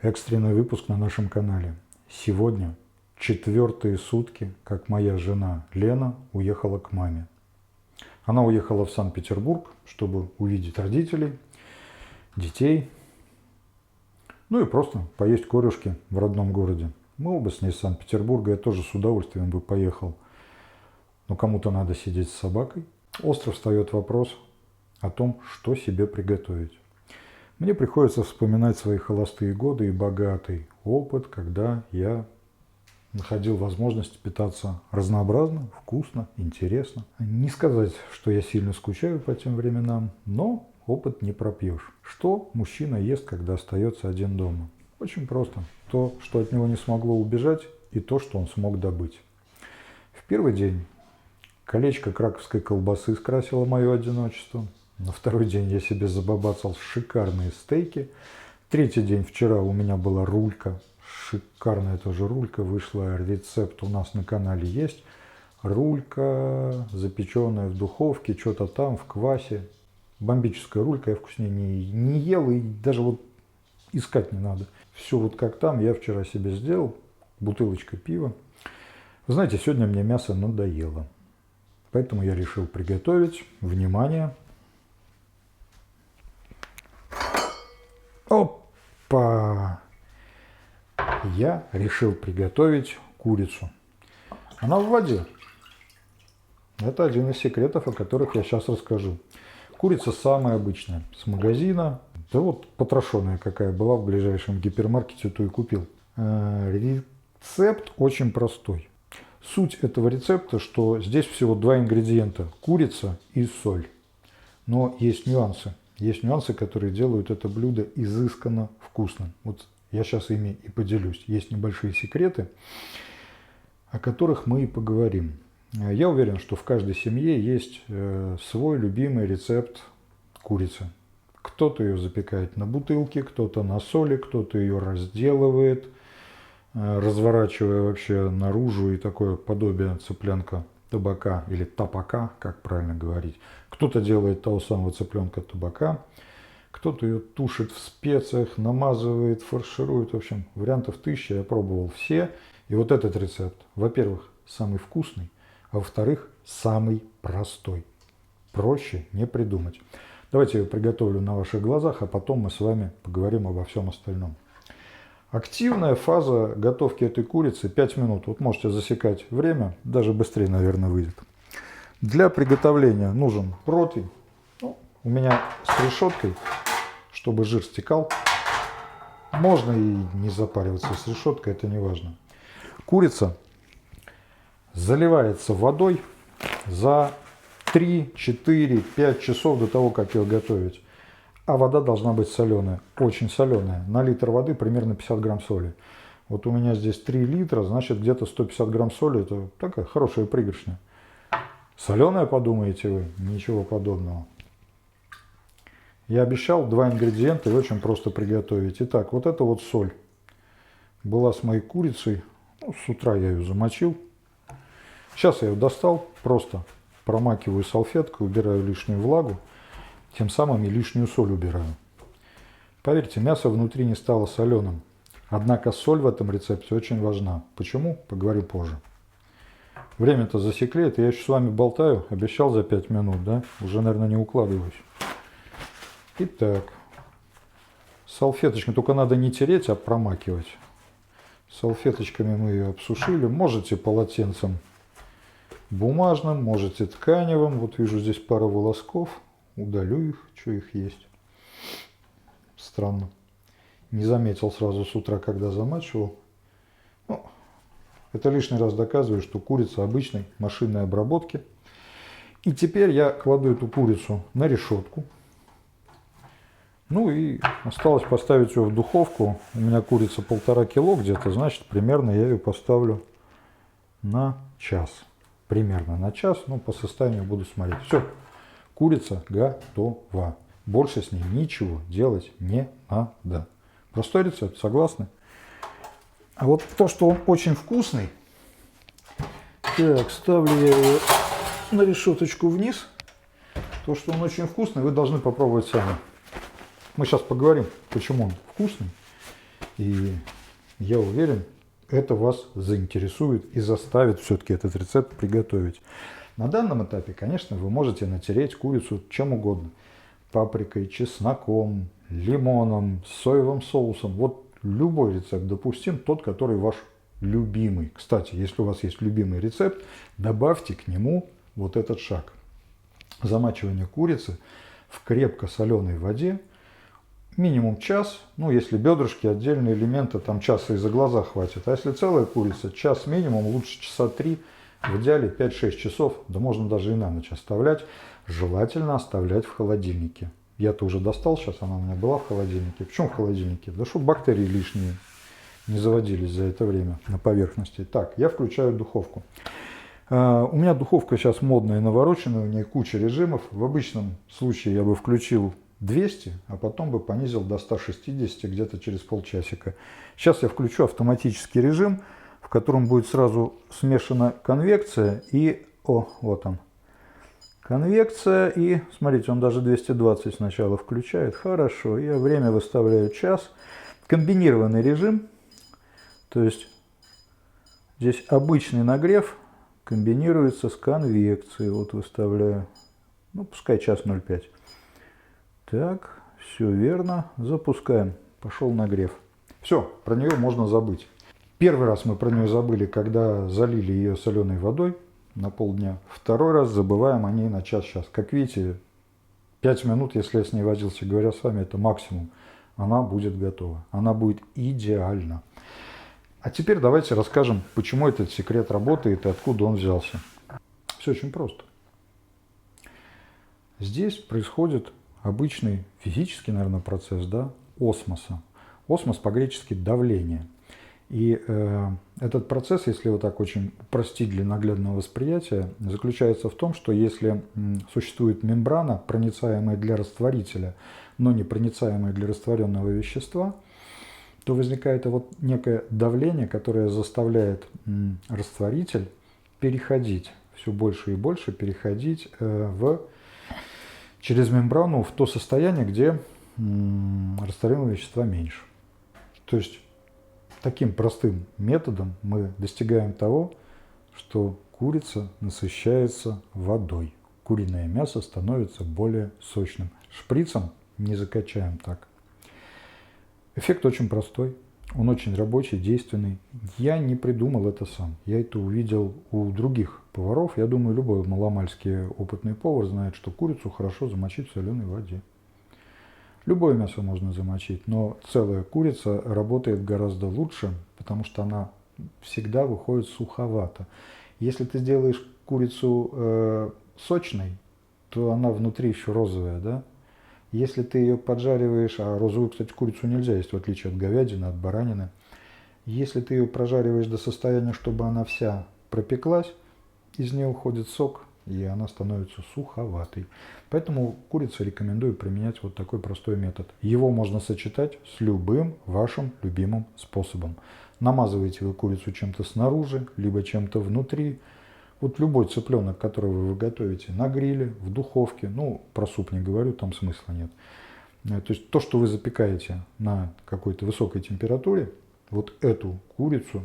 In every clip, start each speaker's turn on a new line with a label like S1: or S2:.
S1: Экстренный выпуск на нашем канале. Сегодня 4-е сутки, как моя жена Лена уехала к маме. Она уехала в Санкт-Петербург, чтобы увидеть родителей, детей, ну и просто поесть корюшки в родном городе. Мы оба с ней из Санкт-Петербурга, я тоже с удовольствием бы поехал. Но кому-то надо сидеть с собакой. Остро встает вопрос о том, что себе приготовить. Мне приходится вспоминать свои холостые годы и богатый опыт, когда я находил возможность питаться разнообразно, вкусно, интересно. Не сказать, что я сильно скучаю по тем временам, но опыт не пропьешь. Что мужчина ест, когда остается один дома? Очень просто. То, что от него не смогло убежать, и то, что он смог добыть. В первый день колечко краковской колбасы скрасило мое одиночество. На второй день я себе забабацал шикарные стейки. Третий день вчера у меня была рулька. Шикарная тоже рулька. Вышла, рецепт у нас на канале есть. Рулька, запеченная в духовке, что-то там, в квасе. Бомбическая рулька, я вкуснее не ел, и даже вот искать не надо. Все вот как там, я вчера себе сделал. Бутылочка пива. Вы знаете, сегодня мне мясо надоело. Поэтому я решил приготовить, внимание, опа! Я решил приготовить курицу. Она в воде. Это один из секретов, о которых я сейчас расскажу. Курица самая обычная, с магазина. Да вот потрошенная какая была в ближайшем гипермаркете, то и купил. Рецепт очень простой. Суть этого рецепта, что здесь всего 2 ингредиента – курица и соль. Но есть нюансы. Есть нюансы, которые делают это блюдо изысканно вкусным. Вот я сейчас ими и поделюсь. Есть небольшие секреты, о которых мы и поговорим. Я уверен, что в каждой семье есть свой любимый рецепт курицы. Кто-то ее запекает на бутылке, кто-то на соли, кто-то ее разделывает, разворачивая вообще наружу и такое подобие цыпленка табака или тапака, как правильно говорить. Кто-то делает того самого цыпленка табака, кто-то ее тушит в специях, намазывает, фарширует. В общем, вариантов 1000, я пробовал все. И вот этот рецепт, во-первых, самый вкусный, а во-вторых, самый простой. Проще не придумать. Давайте я ее приготовлю на ваших глазах, а потом мы с вами поговорим обо всем остальном. Активная фаза готовки этой курицы 5 минут. Вот можете засекать время, даже быстрее, наверное, выйдет. Для приготовления нужен противень. Ну, у меня с решеткой, чтобы жир стекал. Можно и не запариваться с решеткой, это не важно. Курица заливается водой за 3, 4, 5 часов до того, как ее готовить. А вода должна быть соленая, очень соленая. На литр воды примерно 50 грамм соли. Вот у меня здесь 3 литра, значит где-то 150 грамм соли. Это такая хорошая пригоршня. Соленая, подумаете вы? Ничего подобного. Я обещал 2 ингредиента и очень просто приготовить. Итак, вот это вот соль. Была с моей курицей. Ну, с утра я ее замочил. Сейчас я ее достал. Просто промакиваю салфеткой, убираю лишнюю влагу. Тем самым и лишнюю соль убираю. Поверьте, мясо внутри не стало соленым. Однако соль в этом рецепте очень важна. Почему? Поговорю позже. Время-то засекли, это я еще с вами болтаю. Обещал за 5 минут, да? Уже, наверное, не укладываюсь. Итак, салфеточкой, только надо не тереть, а промакивать. Салфеточками мы ее обсушили. Можете полотенцем бумажным, можете тканевым. Вот вижу здесь пару волосков. Удалю их, что их есть. Странно. Не заметил сразу с утра, когда замачивал. Ну, это лишний раз доказывает, что курица обычной машинной обработки. И теперь я кладу эту курицу на решетку. Ну и осталось поставить ее в духовку. У меня курица 1,5 кило где-то, значит, примерно я ее поставлю на час. Примерно на час, ну, по состоянию буду смотреть. Все. Курица готова. Больше с ней ничего делать не надо. Простой рецепт, согласны? А вот то, что он очень вкусный. Так, ставлю я его на решеточку вниз. То, что он очень вкусный, вы должны попробовать сами. Мы сейчас поговорим, почему он вкусный И я уверен, это вас заинтересует и заставит все-таки этот рецепт приготовить. На данном этапе, конечно, вы можете натереть курицу чем угодно. Паприкой, чесноком, лимоном, соевым соусом. Вот любой рецепт допустим, тот, который ваш любимый. Кстати, если у вас есть любимый рецепт, добавьте к нему вот этот шаг. Замачивание курицы в крепко соленой воде минимум час. Ну, если бедрышки, отдельные элементы, там часа и за глаза хватит. А если целая курица, час минимум, лучше часа 3. В идеале 5-6 часов, да можно даже и на ночь оставлять. Желательно оставлять в холодильнике. Я-то уже достал, сейчас она у меня была в холодильнике. Почему в холодильнике? Да чтобы бактерии лишние не заводились за это время на поверхности. Так, я включаю духовку. У меня духовка сейчас модная, навороченная, у нее куча режимов. В обычном случае я бы включил 200, а потом бы понизил до 160 где-то через полчасика. Сейчас я включу автоматический режим, в котором будет сразу смешана конвекция и... О, вот он. Конвекция и... Смотрите, он даже 220 сначала включает. Хорошо, я время выставляю час. Комбинированный режим. То есть здесь обычный нагрев комбинируется с конвекцией. Вот выставляю. Ну, пускай час 0,5. Так, все верно. Запускаем. Пошел нагрев. Все, про нее можно забыть. Первый раз мы про нее забыли, когда залили ее соленой водой на полдня. Второй раз забываем о ней на час-час. Как видите, 5 минут, если я с ней возился, говоря с вами, это максимум. Она будет готова. Она будет идеальна. А теперь давайте расскажем, почему этот секрет работает и откуда он взялся. Все очень просто. Здесь происходит обычный физический, наверное, процесс, да, осмоса. Осмос по-гречески давление. И этот процесс, если вот так очень упростить для наглядного восприятия, заключается в том, что если существует мембрана, проницаемая для растворителя, но не проницаемая для растворенного вещества, то возникает вот некое давление, которое заставляет растворитель переходить, все больше и больше переходить через мембрану в то состояние, где растворимого вещества меньше. То есть таким простым методом мы достигаем того, что курица насыщается водой. Куриное мясо становится более сочным. Шприцем не закачаем так. Эффект очень простой, он очень рабочий, действенный. Я не придумал это сам. Я это увидел у других поваров. Я думаю, любой маломальский опытный повар знает, что курицу хорошо замочить в соленой воде. Любое мясо можно замочить, но целая курица работает гораздо лучше, потому что она всегда выходит суховато. Если ты сделаешь курицу сочной, то она внутри еще розовая, да? Если ты ее поджариваешь, а розовую, кстати, курицу нельзя есть, в отличие от говядины, от баранины. Если ты ее прожариваешь до состояния, чтобы она вся пропеклась, из нее уходит сок, и она становится суховатой. Поэтому курицу рекомендую применять вот такой простой метод. Его можно сочетать с любым вашим любимым способом. Намазываете вы курицу чем-то снаружи, либо чем-то внутри. Вот любой цыпленок, который вы готовите на гриле, в духовке, ну, про суп не говорю, там смысла нет. То есть то, что вы запекаете на какой-то высокой температуре, вот эту курицу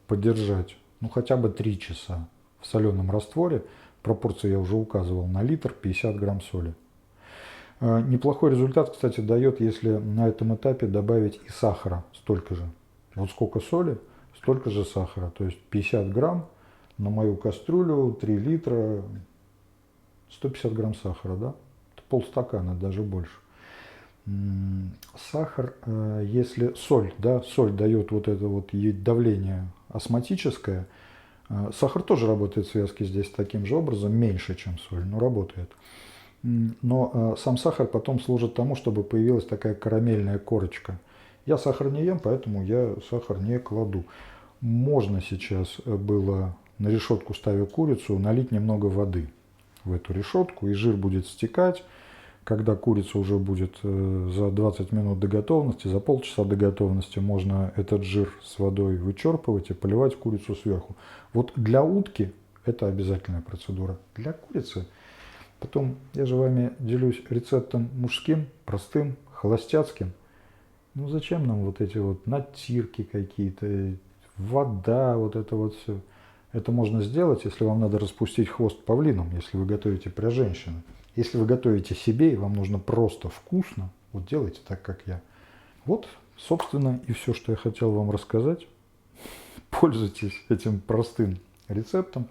S1: подержать, ну, хотя бы 3 часа в соленом растворе, пропорции я уже указывал, на литр 50 грамм соли. Неплохой результат, кстати, дает, если на этом этапе добавить и сахара столько же. Вот сколько соли, столько же сахара. То есть 50 грамм на мою кастрюлю, 3 литра, 150 грамм сахара, да? Это полстакана, даже больше. Сахар, если соль, да, соль дает вот это вот давление осмотическое, сахар тоже работает в связке здесь таким же образом, меньше, чем соль, но работает. Но сам сахар потом служит тому, чтобы появилась такая карамельная корочка. Я сахар не ем, поэтому я сахар не кладу. Можно сейчас было на решетку, ставя курицу, налить немного воды в эту решетку, и жир будет стекать. Когда курица уже будет за 20 минут до готовности, за полчаса до готовности, можно этот жир с водой вычерпывать и поливать курицу сверху. Вот для утки это обязательная процедура. Для курицы, потом я же вами делюсь рецептом мужским, простым, холостяцким. Ну зачем нам вот эти вот натирки какие-то, вода, вот это вот все. Это можно сделать, если вам надо распустить хвост павлином, если вы готовите для женщины. Если вы готовите себе и вам нужно просто вкусно, вот делайте так, как я. Вот, собственно, и все, что я хотел вам рассказать. Пользуйтесь этим простым рецептом.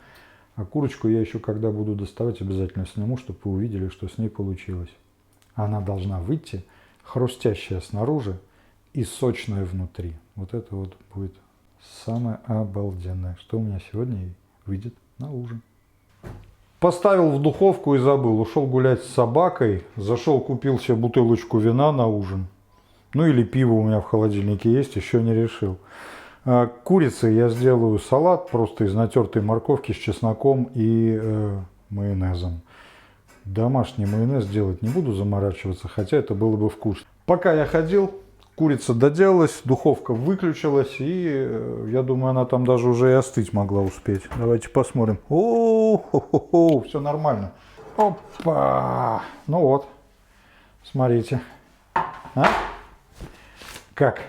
S1: А курочку я еще, когда буду доставать, обязательно сниму, чтобы вы увидели, что с ней получилось. Она должна выйти хрустящая снаружи и сочная внутри. Вот это вот будет самое обалденное, что у меня сегодня и выйдет на ужин. Поставил в духовку и забыл. Ушел гулять с собакой. Зашел, купил себе бутылочку вина на ужин. Ну или пиво у меня в холодильнике есть, еще не решил. Курицы я сделаю салат просто из натертой морковки с чесноком и майонезом. Домашний майонез делать не буду заморачиваться, хотя это было бы вкусно. Пока я ходил, курица доделалась, духовка выключилась, и я думаю, она там даже уже и остыть могла успеть. Давайте посмотрим. О, все нормально. Опа! Ну вот, смотрите. А? Как?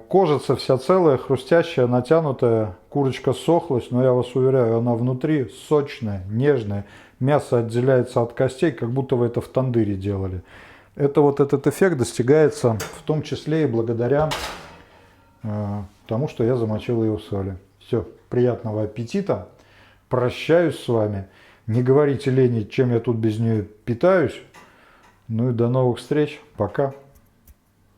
S1: Кожица вся целая, хрустящая, натянутая. Курочка сохлась, но я вас уверяю, она внутри сочная, нежная. Мясо отделяется от костей, как будто вы это в тандыре делали. Это вот этот эффект достигается в том числе и благодаря тому, что я замочил ее в соли. Все, приятного аппетита. Прощаюсь с вами. Не говорите Лене, чем я тут без нее питаюсь. Ну и до новых встреч. Пока.